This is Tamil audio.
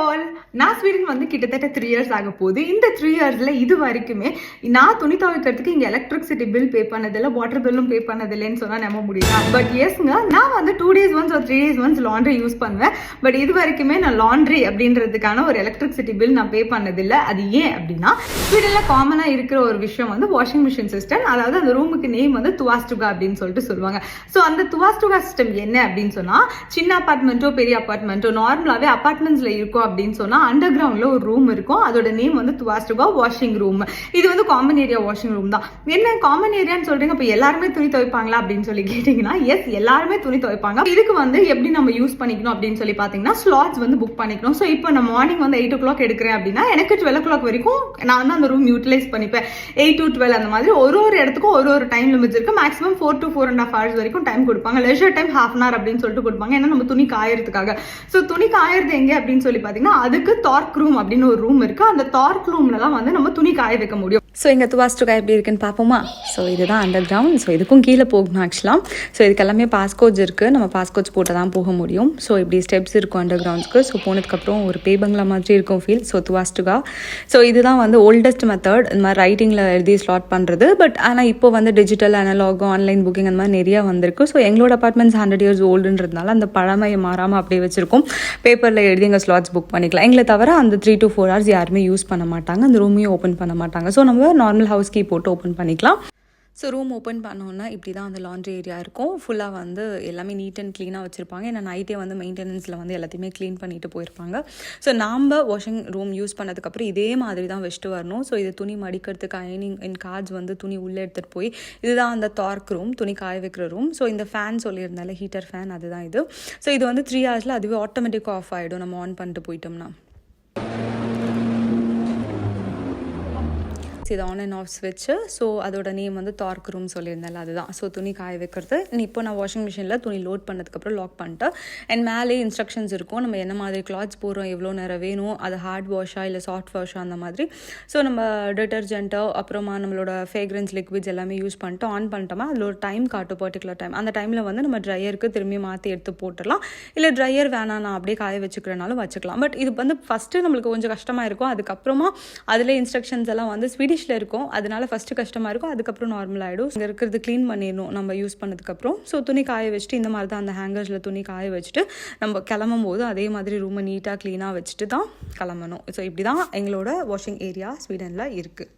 ஆல் நான் ஸ்வீடன் வந்து கிட்டத்தட்ட 3 இயர்ஸ் ஆக போகுது. இந்த 3 இயர்ஸ்ல இது வரைக்குமே நான் துணி துவைக்கிறதுக்கு இங்கே எலக்ட்ரிசிட்டி பில் பே பண்ணதில்லை, வாட்டர் பில்லும் பே பண்ணதில்லைன்னு சொன்னால் நம்ப முடியல. பட் எஸ்ங்க, நான் வந்து 2 days once or 3 days once laundry use பண்ணுவேன். பட் இது வரைக்குமே நான் லாண்ட்ரி அப்படின்றதுக்கான ஒரு எலக்ட்ரிசிட்டி பில் நான் பே பண்ணதில்லை. அது ஏன் அப்படின்னா ஸ்வீடனில் காமனாக இருக்கிற ஒரு விஷயம் வந்து வாஷிங் மிஷின் சிஸ்டம். அதாவது அந்த ரூமுக்கு நேம் வந்து துவாஸ்டுகா அப்படின்னு சொல்லிட்டு சொல்லுவாங்க. ஸோ அந்த துவாஸ்டுகா சிஸ்டம் என்ன அப்படின்னு சொன்னால், சின்ன அப்பார்ட்மெண்ட்டோ பெரிய அப்பார்ட்மெண்ட்டோ நார்மலாகவே அப்பார்ட்மெண்ட்ஸ்ல இருக்கும் அப்படின்னு சொன்னா அண்டர் கிரவுண்ட்ல ஒரு ரூம் இருக்கும். அதோட நேம் வந்து துவாஸ்டுகா வாஷிங் ரூம். இது வந்து காமன் ஏரியா வாஷிங் ரூம் தான். என்ன காமன் ஏரியான்னு சொல்றீங்க, இப்போ எல்லாருமே துணி துவைப்பாங்களா அப்படின்னு சொல்லி கேட்டீங்கன்னா எஸ், எல்லாருமே துணி துவைப்பாங்க. இதுக்கு வந்து எப்படி நம்ம யூஸ் பண்ணிக்கணும் அப்படின்னு சொல்லி பாத்தீங்கன்னா ஸ்லாட்ஸ் வந்து புக் பண்ணிக்கணும். ஸோ இப்போ நான் மார்னிங் வந்து 8 o'clock எடுக்கிறேன் அப்படின்னா எனக்கு 12 o'clock வரைக்கும் நான் வந்து அந்த ரூம் யூட்டிலைஸ் பண்ணிப்பேன். 8 to 12 அந்த மாதிரி ஒரு இடத்துக்கும் ஒரு டைம் லிமிட்ஸ் இருக்கு. மேக்ஸிமம் 4 to 4.5 hours வரைக்கும் டைம் கொடுப்பாங்க. லெஷர் டைம் ½ hour அப்படின்னு சொல்லிட்டு கொடுப்பாங்க. ஏன்னா நம்ம துணி காயறதுக்காக. ஸோ துணி காயறது எங்க அப்படின்னு சொல்லி பார்த்தீங்கன்னா அதுக்கு டார்க் ரூம் அப்படின்னு ஒரு ரூம் இருக்கு. அந்த டார்க் ரூம்ல தான் வந்து நம்ம துணி காய வைக்க முடியும். ஸோ எங்கள் துவாஸ்டுகா எப்படி இருக்குன்னு பார்ப்போமா? ஸோ இதுதான் அண்டர் கிரவுண்ட். ஸோ இதுக்கும் கீழே போகணும் ஆக்சுவலாக. ஸோ இதுக்கு எல்லாமே பாஸ்கோட்ஸ் இருக்குது. நம்ம பாஸ்கோட்ஸ் போட்டு தான் போக முடியும். ஸோ இப்படி ஸ்டெப்ஸ் இருக்கும் அண்டர் கிரவுண்ட்ஸ்க்கு. ஸோ போனதுக்கப்புறம் ஒரு பேபங்களா மாதிரி இருக்கும் ஃபீல். ஸோ துவாஸ்டுகா. ஸோ இதுதான் வந்து ஓல்டஸ்ட் மெத்தட், இந்த மாதிரி ரைட்டிங்கில் எழுதி ஸ்லாட் பண்ணுறது. பட் ஆனால் இப்போ வந்து டிஜிட்டல், அனலாக், ஆன்லைன் புக்கிங் அந்த மாதிரி நிறையா வந்திருக்கு. ஸோ எங்களோட அப்பார்ட்மெண்ட்ஸ் 100 years ஓல்டுன்றதுனால அந்த பழமையை மாறாமல் அப்படியே வச்சிருக்கோம். பேப்பரில் எழுதி எங்கள் ஸ்லாட்ஸ் புக் பண்ணிக்கலாம். எங்களை தவிர அந்த 3 to 4 hours யாருமே யூஸ் பண்ண மாட்டாங்க. அந்த ரூமையும் ஓப்பன் பண்ண மாட்டாங்க. ஸோ நம்ம நார்மல் ஹவுஸ் கீ போட்டு ஓப்பன் பண்ணிக்கலாம். ஸோ ரூம் ஓப்பன் பண்ணோன்னா இப்படி தான் அந்த லாண்ட்ரி ஏரியா இருக்கும். ஃபுல்லாக வந்து எல்லாமே நீட் அண்ட் க்ளீனாக வச்சுருப்பாங்க. ஏன்னா நைட்டே வந்து மெயின்டெனன்ஸில் வந்து எல்லாத்தையுமே க்ளீன் பண்ணிட்டு போயிருப்பாங்க. ஸோ நாம் வாஷிங் ரூம் யூஸ் பண்ணதுக்கப்புறம் இதே மாதிரி தான் வச்சுட்டு வரணும். ஸோ இது துணி மடிக்கிறதுக்கு அயனிங் அண்ட் கார்ட்ஸ் வந்து துணி உள்ளே எடுத்துகிட்டு போய் இதுதான் அந்த டார்க் ரூம், துணி காய வைக்கிற ரூம். ஸோ இந்த ஃபேன் சொல்லியிருந்தால ஹீட்டர் ஃபேன் அதுதான் இது. ஸோ இது வந்து 3 hours அதுவே ஆட்டோமேட்டிக்காக ஆஃப் ஆகிடும் நம்ம ஆன் பண்ணிட்டு போயிட்டோம்னா. இது ஆன் அண்ட் ஆஃப் ஸ்விட்ச்சு. ஸோ அதோட நேம் வந்து டார்க் ரூம் சொல்லியிருந்தால அதுதான். ஸோ துணி காய வைக்கிறது. இப்போ நான் வாஷிங் மிஷினில் துணி லோட் பண்ணதுக்கப்புறம் லாக் பண்ணிட்டு அண்ட் மேலே இன்ஸ்ட்ரக்ஷன்ஸ் இருக்கும். நம்ம என்ன மாதிரி கிளாத்ஸ் போடுறோம், எவ்வளோ நேரம் வேணும், அது ஹார்ட் வாஷாக இல்லை சாஃப்ட் வாஷாக அந்த மாதிரி. ஸோ நம்ம டிட்டர்ஜென்ட்டோ அப்புறமா நம்மளோட ஃப்ரேக்ரன்ஸ் லிக்விட்ஸ் எல்லாமே யூஸ் பண்ணிட்டு ஆன் பண்ணிட்டோமா அதில் ஒரு டைம் காட்டும், பர்டிகுலர் டைம். அந்த டைமில் வந்து நம்ம ட்ரையருக்கு திரும்பி மாற்றி எடுத்து போட்டுடலாம். இல்லை ட்ரையர் வேணாம் நான் அப்படியே காய வச்சுக்கிறனாலும் வச்சுக்கலாம். பட் இது வந்து ஃபஸ்ட்டு நம்மளுக்கு கொஞ்சம் கஷ்டமாக இருக்கும். அதுக்கப்புறமா அதில் இன்ஸ்ட்ரக்ஷன்ஸ் எல்லாம் வந்து ஸ்வீடிஷில் இருக்கும். அதனால ஃபஸ்ட்டு கஷ்டமாக இருக்கும். அதுக்கப்புறம் நார்மல் ஆகிடும். இங்கே இருக்கிறது க்ளீன் பண்ணிடணும் நம்ம யூஸ் பண்ணதுக்கப்புறம். ஸோ துணி காய வச்சுட்டு இந்த மாதிரி தான் அந்த ஹேங்கர்ஸில் துணி காய வச்சுட்டு நம்ம கிளம்பும் போது அதே மாதிரி ரூமை நீட்டாக க்ளீனாக வச்சுட்டு தான் கிளம்பணும். ஸோ இப்படி தான் எங்களோட வாஷிங் ஏரியா ஸ்வீடனில் இருக்குது.